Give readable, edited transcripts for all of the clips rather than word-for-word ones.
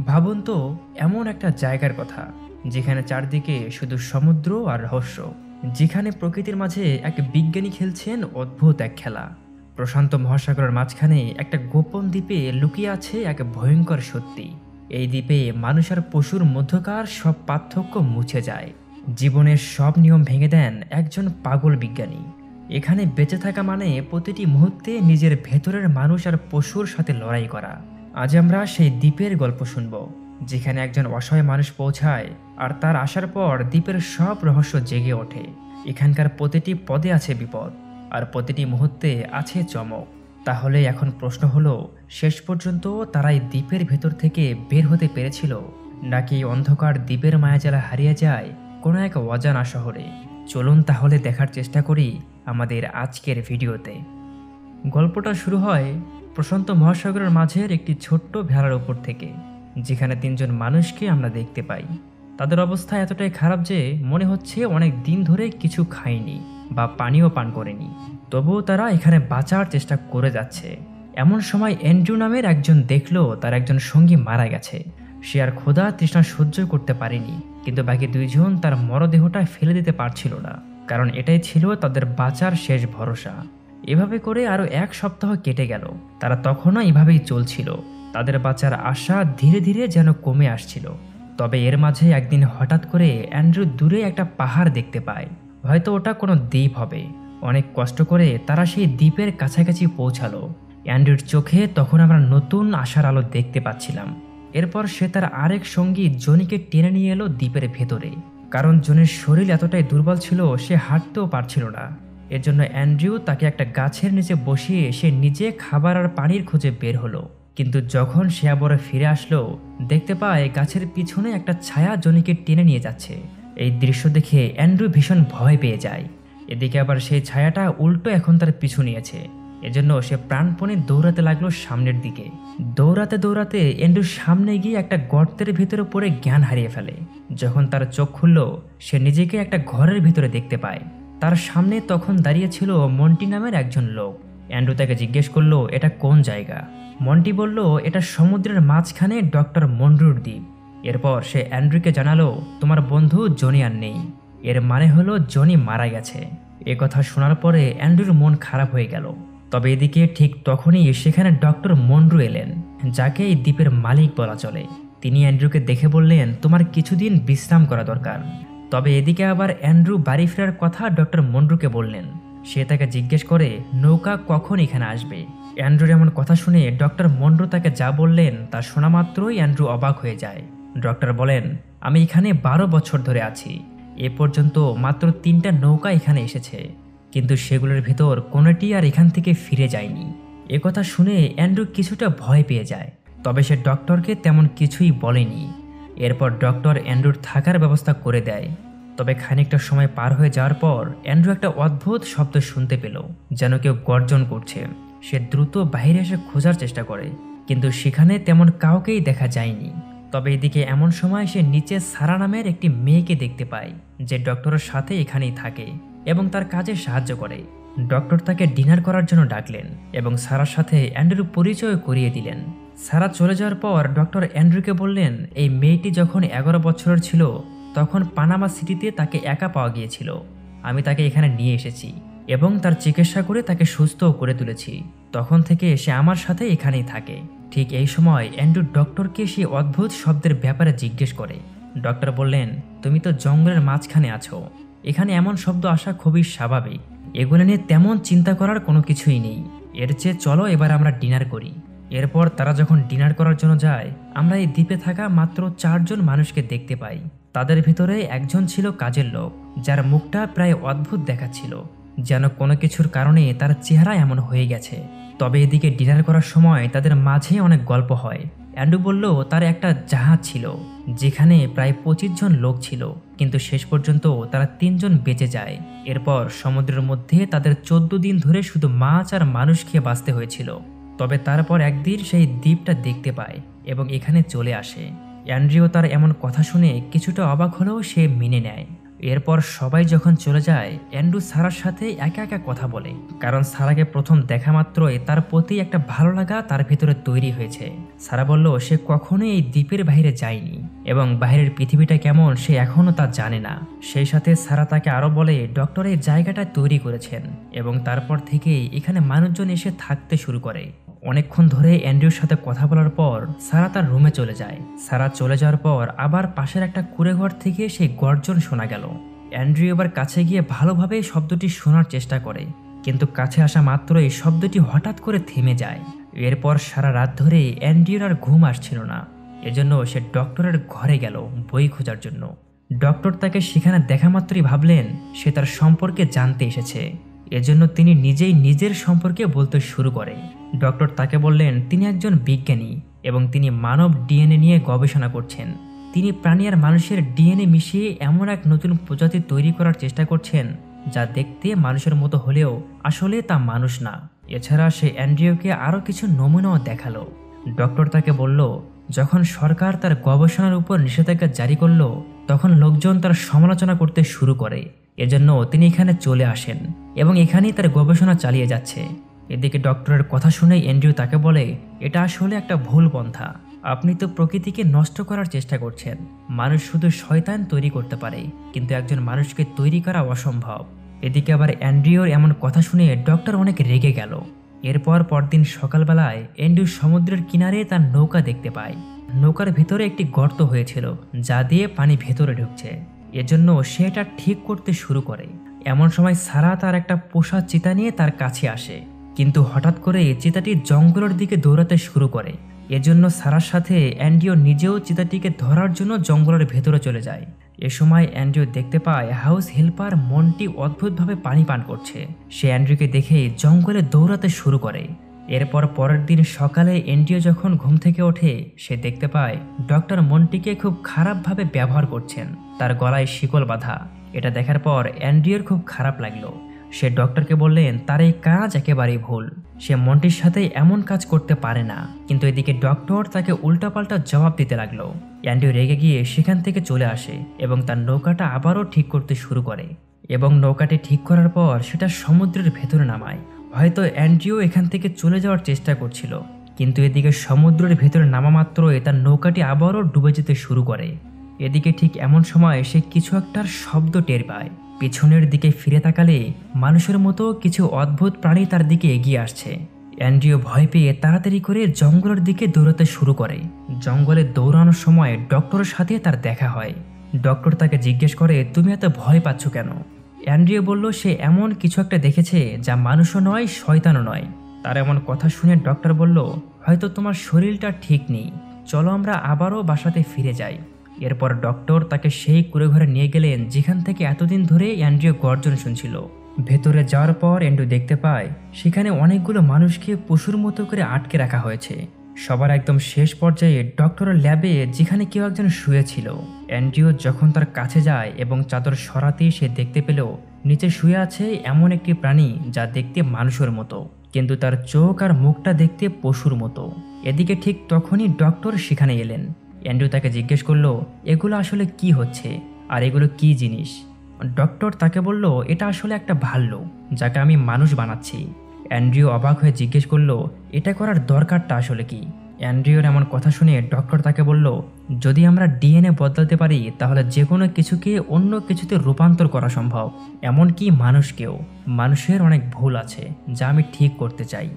ভাবুন তো, এমন একটা জায়গার কথা যেখানে চারদিকে শুধু সমুদ্র আর রহস্য, যেখানে প্রকৃতির মাঝে এক বিজ্ঞানী খেলছেন অদ্ভুত এক খেলা। প্রশান্ত মহাসাগরের মাঝখানে একটা গোপন দ্বীপে লুকিয়ে আছে এক ভয়ঙ্কর সত্যি। এই দ্বীপে মানুষ আর পশুর মধ্যকার সব পার্থক্য মুছে যায়। জীবনের সব নিয়ম ভেঙে দেন একজন পাগল বিজ্ঞানী। এখানে বেঁচে থাকা মানে প্রতিটি মুহূর্তে নিজের ভেতরের মানুষ আর পশুর সাথে লড়াই করা। আজ আমরা সেই দ্বীপের গল্প শুনব, যেখানে একজন অসহায় মানুষ পৌঁছায় আর তার আসার পর দ্বীপের সব রহস্য জেগে ওঠে। এখানকার প্রতিটি পদে আছে বিপদ, আর প্রতিটি মুহূর্তে আছে চমক। তাহলে এখন প্রশ্ন হলো, শেষ পর্যন্ত তারা এই দ্বীপের ভেতর থেকে বের হতে পেরেছিল, নাকি এই অন্ধকার দ্বীপের মায়াজালে হারিয়ে যায় কোনো এক অজানা শহরে? চলুন তাহলে দেখার চেষ্টা করি আমাদের আজকের ভিডিওতে। গল্পটা শুরু হয় প্রশান্ত মহাসাগরের মাঝের একটি ছোট্ট ভেড়ার ওপর থেকে, যেখানে তিনজন মানুষকে আমরা দেখতে পাই। তাদের অবস্থা এতটাই খারাপ যে মনে হচ্ছে অনেক দিন ধরে কিছু খায়নি বা পানিও পান করেনি, তবুও তারা এখানে বাঁচার চেষ্টা করে যাচ্ছে। এমন সময় অ্যান্ড্রু নামের একজন দেখলো তার একজন সঙ্গী মারা গেছে। সে আর ক্ষুধা তৃষ্ণা সহ্য করতে পারেনি, কিন্তু বাকি দুইজন তার মরদেহটা ফেলে দিতে পারছিল না, কারণ এটাই ছিল তাদের বাঁচার শেষ ভরসা। এভাবে করে আরো এক সপ্তাহ কেটে গেল। তারা তখনও এভাবেই চলছিল। তাদের বাঁচার আশা ধীরে ধীরে যেন কমে আসছিল। তবে এর মাঝে একদিন হঠাৎ করে অ্যান্ড্রু দূরে একটা পাহাড় দেখতে পায়। হয়তো ওটা কোনো দ্বীপ হবে। অনেক কষ্ট করে তারা সেই দ্বীপের কাছাকাছি পৌঁছালো। অ্যান্ড্রুর চোখে তখন আমরা নতুন আশার আলো দেখতে পাচ্ছিলাম। এরপর সে তার আরেক সঙ্গী জনিকে টেনে নিয়ে এলো দ্বীপের ভেতরে, কারণ জনির শরীর এতটাই দুর্বল ছিল সে হাঁটতেও পারছিল না। এর জন্য অ্যান্ড্রিউ তাকে একটা গাছের নিচে বসিয়ে সে নিজে খাবার আর পানির খোঁজে বের হলো। কিন্তু যখন সে আবার ফিরে আসলো, দেখতে পায় গাছের পিছনে একটা ছায়া জনিকে টেনে নিয়ে যাচ্ছে। এই দৃশ্য দেখে অ্যান্ড্রু ভীষণ ভয় পেয়ে যায়। এদিকে আবার সেই ছায়াটা উল্টো এখন তার পিছু নিয়েছে। এজন্য সে প্রাণপণে দৌড়াতে লাগলো সামনের দিকে। দৌড়াতে দৌড়াতে অ্যান্ড্রু সামনে গিয়ে একটা গর্তের ভিতরে পড়ে জ্ঞান হারিয়ে ফেলে। যখন তার চোখ খুলল, সে নিজেকে একটা ঘরের ভিতরে দেখতে পায়। তার সামনে তখন দাঁড়িয়ে ছিল মন্টি নামের একজন লোক। অ্যান্ড্রু তাকে জিজ্ঞেস করলো এটা কোন জায়গা। মন্টি বলল এটা সমুদ্রের মাঝখানে ডক্টর মনরুর দ্বীপ। এরপর সে অ্যান্ড্রুকে জানালো তোমার বন্ধু জনি আর নেই। এর মানে হলো জনি মারা গেছে। এ কথা শোনার পরে অ্যান্ড্রুর মন খারাপ হয়ে গেল। তবে এদিকে ঠিক তখনই সেখানে ডক্টর মনরু এলেন, যাকে এই দ্বীপের মালিক বলা চলে। তিনি অ্যান্ড্রুকে দেখে বললেন তোমার কিছুদিন বিশ্রাম করা দরকার। তবে এদিকে আবার অ্যান্ড্রু বাড়ি ফেরার কথা ডক্টর মনরুকে বললেন। সে তাকে জিজ্ঞেস করে নৌকা কখন এখানে আসবে। অ্যান্ড্রুর এমন কথা শুনে ডক্টর মনরু তাকে যা বললেন তা শোনা মাত্রই অ্যান্ড্রু অবাক হয়ে যায়। ডক্টর বলেন আমি এখানে 12 বছর ধরে আছি। এ পর্যন্ত মাত্র 3টা নৌকা এখানে এসেছে, কিন্তু সেগুলোর ভেতর কোনোটি আর এখান থেকে ফিরে যায়নি। এ কথা শুনে অ্যান্ড্রু কিছুটা ভয় পেয়ে যায়, তবে সে ডক্টরকে তেমন কিছুই বলেনি। এরপর ডক্টর অ্যান্ড্রুর থাকার ব্যবস্থা করে দেয়। তবে খানিকটা সময় পার হয়ে যাওয়ার পর অ্যান্ড্রু একটা অদ্ভুত শব্দ শুনতে পেল, যেন কেউ গর্জন করছে। সে দ্রুত বাইরে এসে খোঁজার চেষ্টা করে, কিন্তু সেখানে তেমন কাউকেই দেখা যায়নি। তবে এদিকে এমন সময় সে নিচে সারা নামের একটি মেয়েকে দেখতে পায়, যে ডক্টরের সাথে এখানেই থাকে এবং তার কাজে সাহায্য করে। ডক্টর তাকে ডিনার করার জন্য ডাকলেন এবং সারার সাথে অ্যান্ড্রুর পরিচয় করিয়ে দিলেন। সারা চলে যাওয়ার পর ডক্টর অ্যান্ড্রুকে বললেন এই মেয়েটি যখন 11 বছরের ছিল তখন পানামা সিটিতে তাকে একা পাওয়া গিয়েছিল। আমি তাকে এখানে নিয়ে এসেছি এবং তার চিকিৎসা করে তাকে সুস্থও করে তুলেছি। তখন থেকে সে আমার সাথে এখানেই থাকে। ঠিক এই সময় অ্যান্ড্রু ডক্টরকে সেই অদ্ভুত শব্দের ব্যাপারে জিজ্ঞেস করে। ডক্টর বললেন তুমি তো জঙ্গলের মাঝখানে আছো, এখানে এমন শব্দ আসা খুবই স্বাভাবিক। এগুলো নিয়ে তেমন চিন্তা করার কোনো কিছুই নেই। এর চেয়ে চলো এবার আমরা ডিনার করি। এরপর তারা যখন ডিনার করার জন্য যায়, আমরা এই দ্বীপে থাকা মাত্র 4 জন মানুষকে দেখতে পাই। তাদের ভিতরে একজন ছিল কাজের লোক, যার মুখটা প্রায় অদ্ভুত দেখাচ্ছিল, যেন কোনো কিছুর কারণে তার চেহারা এমন হয়ে গেছে। তবে এদিকে ডিনার করার সময় তাদের মাঝে অনেক গল্প হয়। অ্যান্ড্রু বলল তার একটা জাহাজ ছিল, যেখানে প্রায় 25 জন লোক ছিল, কিন্তু শেষ পর্যন্ত তারা 3 জন বেঁচে যায়। এরপর সমুদ্রের মধ্যে তাদের 14 দিন ধরে শুধু মাছ আর মানুষ খেয়ে বাঁচতে হয়েছিল। তবে তারপর একদিন সেই দ্বীপটা দেখতে পায় এবং এখানে চলে আসে। অ্যান্ড্রিও তার এমন কথা শুনে কিছুটা অবাক হলেও সে মেনে নেয়। এরপর সবাই যখন চলে যায়, অ্যান্ড্রু সারার সাথে একা একা কথা বলে, কারণ সারাকে প্রথম দেখা মাত্রই তার প্রতি একটা ভালো লাগা তার ভিতরে তৈরি হয়েছে। সারা বলল সে কখনোই এই দ্বীপের বাইরে যায়নি এবং বাইরের পৃথিবীটা কেমন সে এখনো তা জানে না। সেই সাথে সারা তাকে আরো বলে ডক্টর এই জায়গাটা তৈরি করেছেন এবং তারপর থেকেই এখানে মানুষজন এসে থাকতে শুরু করে। অনেকক্ষণ ধরে অ্যান্ড্রিউর সাথে কথা বলার পর সারা তার রুমে চলে যায়। সারা চলে যাওয়ার পর আবার পাশের একটা কুঁড়েঘর থেকে সেই গর্জন শোনা গেল। অ্যান্ড্রিউ এবার কাছে গিয়ে ভালোভাবে শব্দটি শোনার চেষ্টা করে, কিন্তু কাছে আসা মাত্রই শব্দটি হঠাৎ করে থেমে যায়। এরপর সারা রাত ধরে অ্যান্ড্রিউর আর ঘুম আসছিল না। এজন্য সে ডক্টরের ঘরে গেল বই খোঁজার জন্য। ডক্টর তাকে সেখানে দেখা মাত্রই ভাবলেন সে তার সম্পর্কে জানতে এসেছে, এজন্য তিনি নিজেই নিজের সম্পর্কে বলতে শুরু করে। ডক্টর তাকে বললেন তিনি একজন বিজ্ঞানী এবং তিনি মানব ডিএনএ নিয়ে গবেষণা করছেন। তিনি প্রাণী আর মানুষের ডিএনএ মিশিয়ে এমন এক নতুন প্রজাতি তৈরি করার চেষ্টা করছেন যা দেখতে মানুষের মতো হলেও আসলে তা মানুষ না। এছাড়া সে অ্যান্ড্রিউকে আরও কিছু নমুনাও দেখালো। ডক্টর তাকে বলল যখন সরকার তার গবেষণার উপর নিষেধাজ্ঞা জারি করলো তখন লোকজন তার সমালোচনা করতে শুরু করে, এজন্য তিনি এখানে চলে আসেন এবং এখানেই তার গবেষণা চালিয়ে যাচ্ছে। এদিকে ডক্টরের কথা শুনে অ্যান্ড্রিউ তাকে বলে এটা আসলে একটা ভুল পন্থা, আপনি তো প্রকৃতিকে নষ্ট করার চেষ্টা করছেন। মানুষ শুধু শয়তান তৈরি করতে পারে, কিন্তু একজন মানুষকে তৈরি করা অসম্ভব। এদিকে আবার অ্যান্ড্রিউর এমন কথা শুনে ডক্টর অনেক রেগে গেল। এরপর পরদিন সকালবেলায় অ্যান্ড্রিউ সমুদ্রের কিনারে তার নৌকা দেখতে পায়। নৌকার ভিতরে একটি গর্ত হয়েছিল যা দিয়ে পানি ভেতরে ঢুকছে, এজন্য সে এটা ঠিক করতে শুরু করে। এমন সময় সারা তার একটা পোষা চিতা নিয়ে তার কাছে আসে, কিন্তু হঠাৎ করে চিতাটি জঙ্গলের দিকে দৌড়াতে শুরু করে। এজন্য সারার সাথে অ্যান্ড্রিউ নিজেও চিতাটিকে ধরার জন্য জঙ্গলের ভেতরে চলে যায়। এ সময় অ্যান্ড্রিউ দেখতে পায় হাউস হেল্পার মন্টি অদ্ভুতভাবে পানি পান করছে। সে অ্যান্ড্রিউকে দেখে জঙ্গলে দৌড়াতে শুরু করে। এরপর পরের দিন সকালে অ্যান্ড্রিউ যখন ঘুম থেকে ওঠে সে দেখতে পায় ডক্টর মন্টিকে খুব খারাপভাবে ব্যবহার করছেন, তার গলায় শিকল বাঁধা। এটা দেখার পর অ্যান্ড্রিউর খুব খারাপ লাগলো। সে ডক্টরকে বললেন তার এই কাজ একেবারেই ভুল, সে মন্টির সাথে এমন কাজ করতে পারে না। কিন্তু এদিকে ডক্টর তাকে উল্টাপাল্টা জবাব দিতে লাগলো। অ্যান্ড্রিউ রেগে গিয়ে সেখান থেকে চলে আসে এবং তার নৌকাটা আবারও ঠিক করতে শুরু করে এবং নৌকাটি ঠিক করার পর সেটা সমুদ্রের ভেতরে নামায়। হয়তো অ্যান্ড্রিউ এখান থেকে চলে যাওয়ার চেষ্টা করছিল, কিন্তু এদিকে সমুদ্রের ভেতরে নামা মাত্রই তার নৌকাটি আবারও ডুবে যেতে শুরু করে। এদিকে ঠিক এমন সময় সে কিছু একটার শব্দ টের পায়। পিছনের দিকে ফিরে তাকালে মানুষের মতো কিছু অদ্ভুত প্রাণী তার দিকে এগিয়ে আসছে। অ্যান্ড্রিউ ভয় পেয়ে তাড়াতাড়ি করে জঙ্গলের দিকে দৌড়াতে শুরু করে। জঙ্গলে দৌড়ানোর সময় ডক্টরের সাথে তার দেখা হয়। ডক্টর তাকে জিজ্ঞেস করে তুমি এত ভয় পাচ্ছ কেন? অ্যান্ড্রিউ বলল সে এমন কিছু একটা দেখেছে যা মানুষও নয় শয়তানও নয়। তার এমন কথা শুনে ডক্টর বলল হয়তো তোমার শরীরটা ঠিক নেই, চলো আমরা আবারও বাসাতে ফিরে যাই। এরপর ডক্টর তাকে সেই কুঁড়েঘরে নিয়ে গেলেন যেখান থেকে এতদিন ধরে অ্যান্ড্রিউ গর্জন শুনছিল। ভেতরে যাওয়ার পর অ্যান্ড্রিউ দেখতে পায় সেখানে অনেকগুলো মানুষকে পশুর মতো করে আটকে রাখা হয়েছে। সবার একদম শেষ পর্যায়ে ডক্টরের ল্যাবে যেখানে কেউ একজন শুয়েছিল। অ্যান্ড্রিউ যখন তার কাছে যায় এবং চাদর সরাতেই সে দেখতে পেল নিচে শুয়ে আছে এমন একটি প্রাণী যা দেখতে মানুষের মতো, কিন্তু তার চোখ আর মুখটা দেখতে পশুর মতো। এদিকে ঠিক তখনই ডক্টর সেখানে এলেন। অ্যান্ড্রিউ তাকে জিজ্ঞেস করলো এগুলো আসলে কি হচ্ছে আর এগুলো কি জিনিস। ডক্টর তাকে বলল এটা আসলে একটা ভাল্লুক যাকে আমি মানুষ বানাচ্ছি। অ্যান্ড্রিউ অবাক হয়ে জিজ্ঞেস করলো এটা করার দরকারটা আসলে কি। অ্যান্ড্রিউর এমন কথা শুনে ডক্টর তাকে বলল যদি আমরা ডিএনএ বদলাতে পারি তাহলে যে কোনো কিছুকে অন্য কিছুতে রূপান্তর করা সম্ভব, এমনকি মানুষকেও। মানুষের অনেক ভুল আছে যা আমি ঠিক করতে চাই।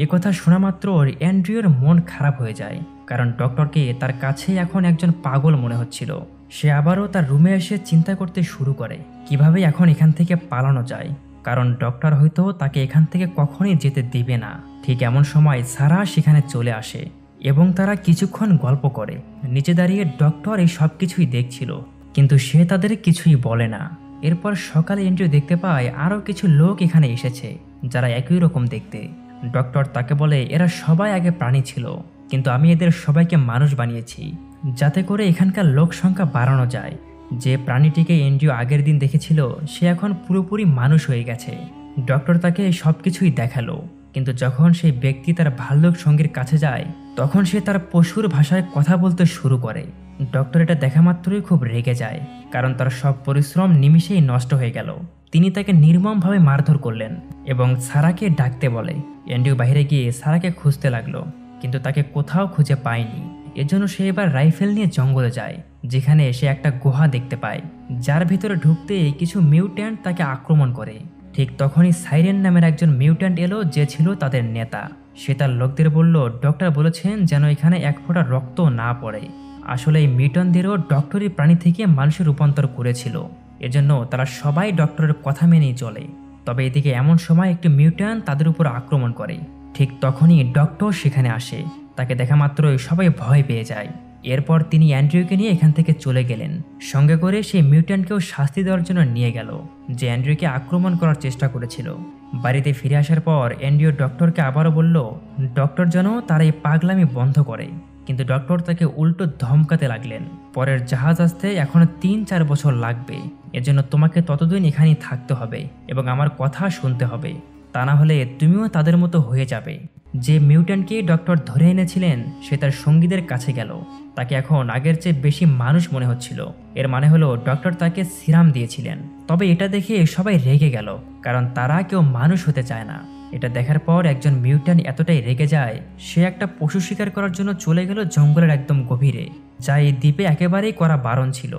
এ কথা শোনা মাত্র অ্যান্ড্রিউর মন খারাপ হয়ে যায়, কারণ ডক্টরকে তার কাছে এখন একজন পাগল মনে হচ্ছিল। সে আবারও তার রুমে এসে চিন্তা করতে শুরু করে কিভাবে এখন এখান থেকে পালানো যায়, কারণ ডক্টর হয়তো তাকে এখান থেকে কখনোই যেতে দিবে না। ঠিক এমন সময় সারা সেখানে চলে আসে এবং তারা কিছুক্ষণ গল্প করে। নিচে দাঁড়িয়ে ডক্টর এই সব কিছুই দেখছিল, কিন্তু সে তাদের কিছুই বলে না। এরপর সকালে অ্যান্ড্রিউ দেখতে পায় আরও কিছু লোক এখানে এসেছে যারা একই রকম দেখতে। ডক্টর তাকে বলে এরা সবাই আগে প্রাণী ছিল, কিন্তু আমি এদের সবাইকে মানুষ বানিয়েছি যাতে করে এখানকার লোক সংখ্যা বাড়ানো যায়। যে প্রাণীটিকে অ্যান্ড্রিউ আগের দিন দেখেছিল সে এখন পুরোপুরি মানুষ হয়ে গেছে। ডক্টর তাকে সব কিছুই দেখালো কিন্তু যখন সেই ব্যক্তি তার ভাল্লুক সঙ্গীর কাছে যায় তখন সে তার পশুর ভাষায় কথা বলতে শুরু করে। ডক্টর এটা দেখা মাত্রই খুব রেগে যায়, কারণ তার সব পরিশ্রম নিমিষেই নষ্ট হয়ে গেল। তিনি তাকে নির্মমভাবে মারধর করলেন এবং সারাকে ডাকতে বলে। অ্যান্ড্রিউ বাইরে গিয়ে সারাকে খুঁজতে লাগলো, কিন্তু তাকে কোথাও খুঁজে পায়নি। এজন্য সে এবার রাইফেল নিয়ে জঙ্গলে যায়, যেখানে সে একটা গুহা দেখতে পায়, যার ভিতরে ঢুকতেই কিছু মিউট্যান্ট তাকে আক্রমণ করে। ঠিক তখনই সাইরেন নামের একজন মিউট্যান্ট এলো, যে ছিল তাদের নেতা। সে তার লোকদের বলল, ডক্টর বলেছেন যেন এখানে এক ফোঁটা রক্ত না পড়ে। আসলে এই মিউট্যান্টদেরও ডক্টরি প্রাণী থেকে মানুষে রূপান্তর করেছিল, এজন্য তারা সবাই ডক্টরের কথা মেনেই চলে। তবে এদিকে এমন সময় একটি মিউট্যান্ট তাদের উপর আক্রমণ করে। ঠিক তখনই ডক্টর সেখানে আসে। তাকে দেখা মাত্রই সবাই ভয় পেয়ে যায়। এরপর তিনি অ্যান্ড্রিউকে নিয়ে এখান থেকে চলে গেলেন। সঙ্গে করে সেই মিউট্যান্টকেও শাস্তি দেওয়ার জন্য নিয়ে গেল, যে অ্যান্ড্রিউকে আক্রমণ করার চেষ্টা করেছিল। বাড়িতে ফিরে আসার পর অ্যান্ড্রিউ ডক্টরকে আবারও বলল, ডক্টর যেন তার এই পাগলামি বন্ধ করে। কিন্তু ডক্টর তাকে উল্টো ধমকাতে লাগলেন, পরের জাহাজ আসতে এখনো 3-4 বছর লাগবে, এজন্য তোমাকে ততদিন এখানেই থাকতে হবে এবং আমার কথা শুনতে হবে, তা না হলে তুমিও তাদের মতো হয়ে যাবে। যে মিউট্যান্টকে ডক্টর ধরে এনেছিলেন সে তার সঙ্গীদের কাছে গেল। তাকে এখন আগের চেয়ে বেশি মানুষ মনে হচ্ছিল। এর মানে হলো ডক্টর তাকে সিরাম দিয়েছিলেন। তবে এটা দেখে সবাই রেগে গেল, কারণ তারা কেউ মানুষ হতে চায় না। এটা দেখার পর একজন মিউট্যান্ট এতটাই রেগে যায়, সে একটা পশু শিকার করার জন্য চলে গেল জঙ্গলের একদম গভীরে, যা এই দ্বীপে একেবারেই করা বারণ ছিল।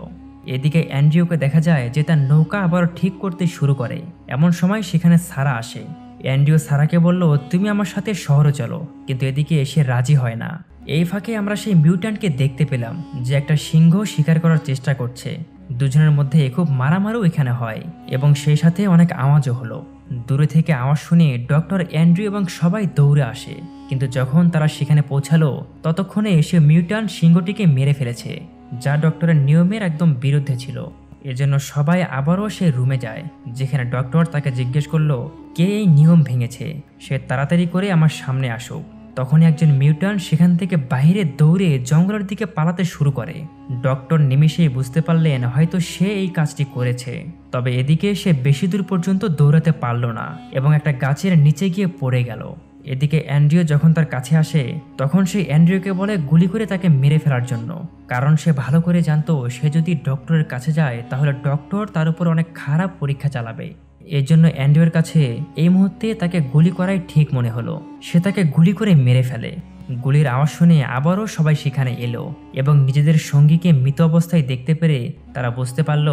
এদিকে অ্যান্ড্রিউকে দেখা যায় যে তার নৌকা আবার ঠিক করতে শুরু করে। এমন সময় সেখানে সারা আসে। অ্যান্ড্রিউ সারাকে বলল, তুমি আমার সাথে শহরে চলো, কিন্তু এদিকে এসে রাজি হয় না। এই ফাঁকে আমরা সেই মিউট্যান্টকে দেখতে পেলাম, যে একটা সিংহ শিকার করার চেষ্টা করছে। দুজনের মধ্যে খুব মারামারিও এখানে হয় এবং সেই সাথে অনেক আওয়াজও হলো। দূরে থেকে আওয়াজ শুনে ডক্টর অ্যান্ড্রিউ এবং সবাই দৌড়ে আসে, কিন্তু যখন তারা সেখানে পৌঁছালো ততক্ষণে এসে মিউট্যান্ট সিংহটিকে মেরে ফেলেছে, যা ডক্টরের নিয়মের একদম বিরুদ্ধে ছিল। এজন্য সবাই আবারও সে রুমে যায়, যেখানে ডক্টর তাকে জিজ্ঞেস করলো কে এই নিয়ম ভেঙেছে, সে তাড়াতাড়ি করে আমার সামনে আসুক। তখনই একজন মিউট্যান্ট সেখান থেকে বাইরে দৌড়ে জঙ্গলের দিকে পালাতে শুরু করে। ডক্টর নিমিষেই বুঝতে পারলেন হয়তো সে এই কাজটি করেছে। তবে এদিকে সে বেশি দূর পর্যন্ত দৌড়াতে পারল না এবং একটা গাছের নিচে গিয়ে পড়ে গেল। এদিকে অ্যান্ড্রিউ যখন তার কাছে আসে তখন সে অ্যান্ড্রিউকে বলে গুলি করে তাকে মেরে ফেলার জন্য, কারণ সে ভালো করে জানতো সে যদি ডক্টরের কাছে যায় তাহলে ডক্টর তার উপর অনেক খারাপ পরীক্ষা চালাবে। এর জন্য অ্যান্ড্রিউর কাছে এই মুহূর্তে তাকে গুলি করাই ঠিক মনে হলো। সে তাকে গুলি করে মেরে ফেলে। গুলির আওয়াজ শুনে আবারও সবাই সেখানে এলো এবং নিজেদের সঙ্গীকে মৃত অবস্থায় দেখতে পেরে তারা বুঝতে পারল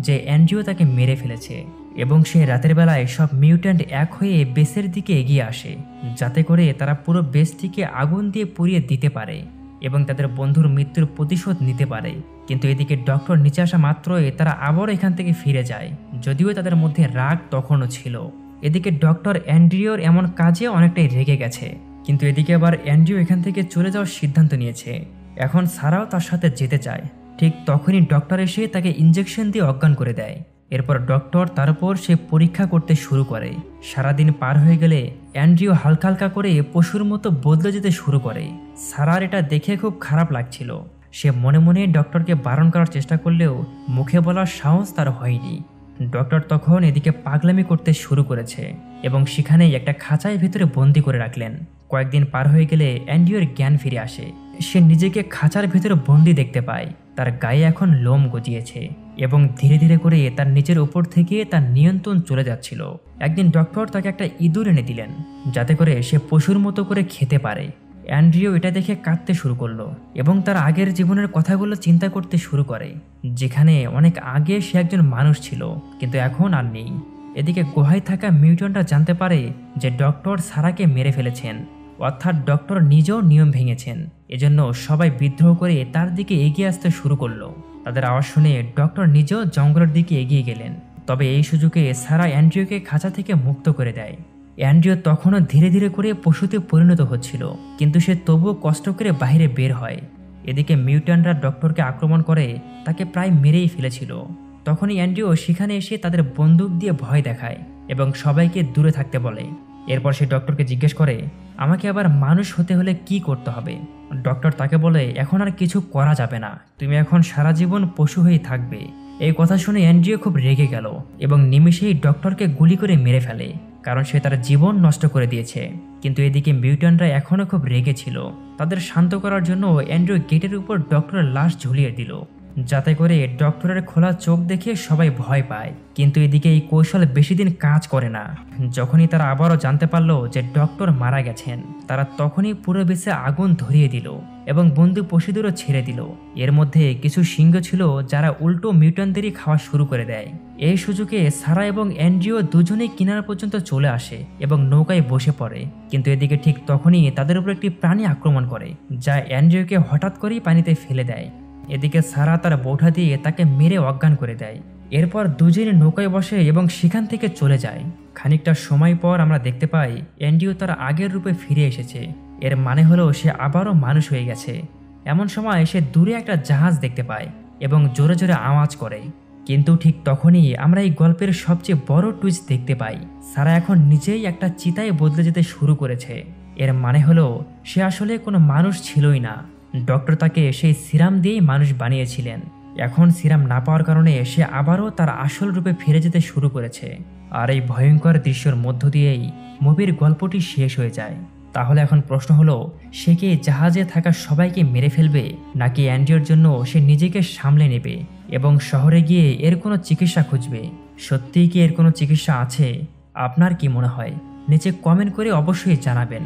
যে অ্যান্ড্রিউ তাকে মেরে ফেলেছে। এবং সে রাতের বেলায় সব মিউট্যান্ট এক হয়ে বেসের দিকে এগিয়ে আসে, যাতে করে তারা পুরো বেসটিকে আগুন দিয়ে পুড়িয়ে দিতে পারে এবং তাদের বন্ধুর মৃত্যুর প্রতিশোধ নিতে পারে। কিন্তু এদিকে ডক্টর নিচে আসা মাত্রই তারা আবার এখান থেকে ফিরে যায়, যদিও তাদের মধ্যে রাগ তখনও ছিল। এদিকে ডক্টর অ্যান্ড্রিউর এমন কাজে অনেকটাই রেগে গেছে, কিন্তু এদিকে আবার অ্যান্ড্রিউ এখান থেকে চলে যাওয়ার সিদ্ধান্ত নিয়েছে। এখন সারাও তার সাথে যেতে চায়। ঠিক তখনই ডক্টর এসে তাকে ইঞ্জেকশন দিয়ে অজ্ঞান করে দেয়। এরপর ডক্টর তার উপর সে পরীক্ষা করতে শুরু করে। সারাদিন পার হয়ে গেলে অ্যান্ড্রিউ হালকা হালকা করে পশুর মতো বদলে যেতে শুরু করে। সারার এটা দেখে খুব খারাপ লাগছিল। সে মনে মনে ডক্টরকে বারণ করার চেষ্টা করলেও মুখে বলার সাহস তার হয়নি। ডক্টর তখন এদিকে পাগলামি করতে শুরু করেছে এবং সেখানেই একটা খাঁচায় ভিতরে বন্দি করে রাখলেন। কয়েকদিন পার হয়ে গেলে অ্যান্ড্রিউর জ্ঞান ফিরে আসে। সে নিজেকে খাঁচার ভিতরে বন্দি দেখতে পায়। তার গায়ে এখন লোম গজিয়েছে এবং ধীরে ধীরে করে তার নিচের উপর থেকে তার নিয়ন্ত্রণ চলে যাচ্ছিল। একদিন ডক্টর তাকে একটা ইঁদুর এনে দিলেন, যাতে করে সে পশুর মতো করে খেতে পারে। অ্যান্ড্রিউ এটা দেখে কাঁদতে শুরু করলো এবং তার আগের জীবনের কথাগুলো চিন্তা করতে শুরু করে, যেখানে অনেক আগে সে একজন মানুষ ছিল কিন্তু এখন আর নেই। এদিকে গুহায় থাকা মিউট্যান্টরা জানতে পারে যে ডক্টর সারাকে মেরে ফেলেছেন, অর্থাৎ ডক্টর নিজেও নিয়ম ভেঙেছেন। এজন্য সবাই বিদ্রোহ করে তার দিকে এগিয়ে আসতে শুরু করলো। তাদের আওয়াজ শুনে ডক্টর নিজেও জঙ্গলের দিকে এগিয়ে গেলেন। তবে এই সুযোগে সারা অ্যান্ড্রিউকে খাঁচা থেকে মুক্ত করে দেয়। অ্যান্ড্রিউ তখনও ধীরে ধীরে করে পশুতে পরিণত হচ্ছিল, কিন্তু সে তবুও কষ্ট করে বাইরে বের হয়। এদিকে মিউট্যান্টরা ডক্টরকে আক্রমণ করে তাকে প্রায় মেরেই ফেলেছিল। তখনই অ্যান্ড্রিউ সেখানে এসে তাদের বন্দুক দিয়ে ভয় দেখায় এবং সবাইকে দূরে থাকতে বলে। এরপর সে ডক্টরকে জিজ্ঞেস করে, আমাকে আবার মানুষ হতে হলে কি করতে হবে? ডক্টর তাকে বলে, এখন আর কিছু করা যাবে না, তুমি এখন সারা জীবন পশু হয়েই থাকবে। এই কথা শুনে অ্যান্ড্রিউ খুব রেগে গেল এবং নিমিষেই ডক্টরকে গুলি করে মেরে ফেলে। কারণ সে তার জীবন নষ্ট করে দিয়েছে। কিন্তু এদিকে মিউট্যান্টরা এখনও খুব রেগে ছিল। তাদের শান্ত করার জন্য অ্যান্ড্রু গেটের উপর ডক্টরের লাশ ঝুলিয়ে দিল, যাতে করে ডক্টরের খোলা চোখ দেখে সবাই ভয় পায়। কিন্তু এদিকে এই কৌশল বেশি দিন কাজ করে না। যখনই তারা আবারও জানতে পারলো যে ডক্টর মারা গেছেন, তারা তখনই পুরো বেশে আগুন ধরিয়ে দিল এবং বন্দী পশুদেরও ছেড়ে দিল। এর মধ্যে কিছু সিংহ ছিল যারা উল্টো মিউট্যান্টদেরই খাওয়া শুরু করে দেয়। এই সুযোগে সারা এবং অ্যান্ড্রিও দুজনেই কিনারা পর্যন্ত চলে আসে এবং নৌকায় বসে পড়ে। কিন্তু এদিকে ঠিক তখনই তাদের উপর একটি প্রাণী আক্রমণ করে, যা অ্যান্ড্রিওকে হঠাৎ করেই পানিতে ফেলে দেয়। এদিকে সারা তার বৌঠা দিয়ে তাকে মেরে অজ্ঞান করে দেয়। এরপর দুজনে নৌকায় বসে এবং সেখান থেকে চলে যায়। খানিকটা সময় পর আমরা দেখতে পাই অ্যান্ড্রিও তার আগের রূপে ফিরে এসেছে। এর মানে হলো সে আবারও মানুষ হয়ে গেছে। এমন সময় সে দূরে একটা জাহাজ দেখতে পায় এবং জোরে জোরে আওয়াজ করে। কিন্তু ঠিক তখনই আমরা এই গল্পের সবচেয়ে বড় টুইস্ট দেখতে পাই। সারা এখন নিজেই একটা চিতায় বদলে যেতে শুরু করেছে। এর মানে হলো সে আসলে কোনো মানুষ ছিলই না। ডক্টর তাকে সেই সিরাম দিয়েই মানুষ বানিয়েছিলেন। এখন সিরাম না পাওয়ার কারণে সে আবারও তার আসল রূপে ফিরে যেতে শুরু করেছে। আর এই ভয়ঙ্কর দৃশ্যের মধ্য দিয়েই মুভির গল্পটি শেষ হয়ে যায়। তাহলে এখন প্রশ্ন হলো, সে কি জাহাজে থাকা সবাইকে মেরে ফেলবে, নাকি অ্যান্ড্রিওর জন্য সে নিজেকে সামলে নেবে এবং শহরে গিয়ে এর কোনো চিকিৎসা খুঁজবে? সত্যিই কি এর কোনো চিকিৎসা আছে? আপনার কি মনে হয়? নিচে কমেন্ট করে অবশ্যই জানাবেন।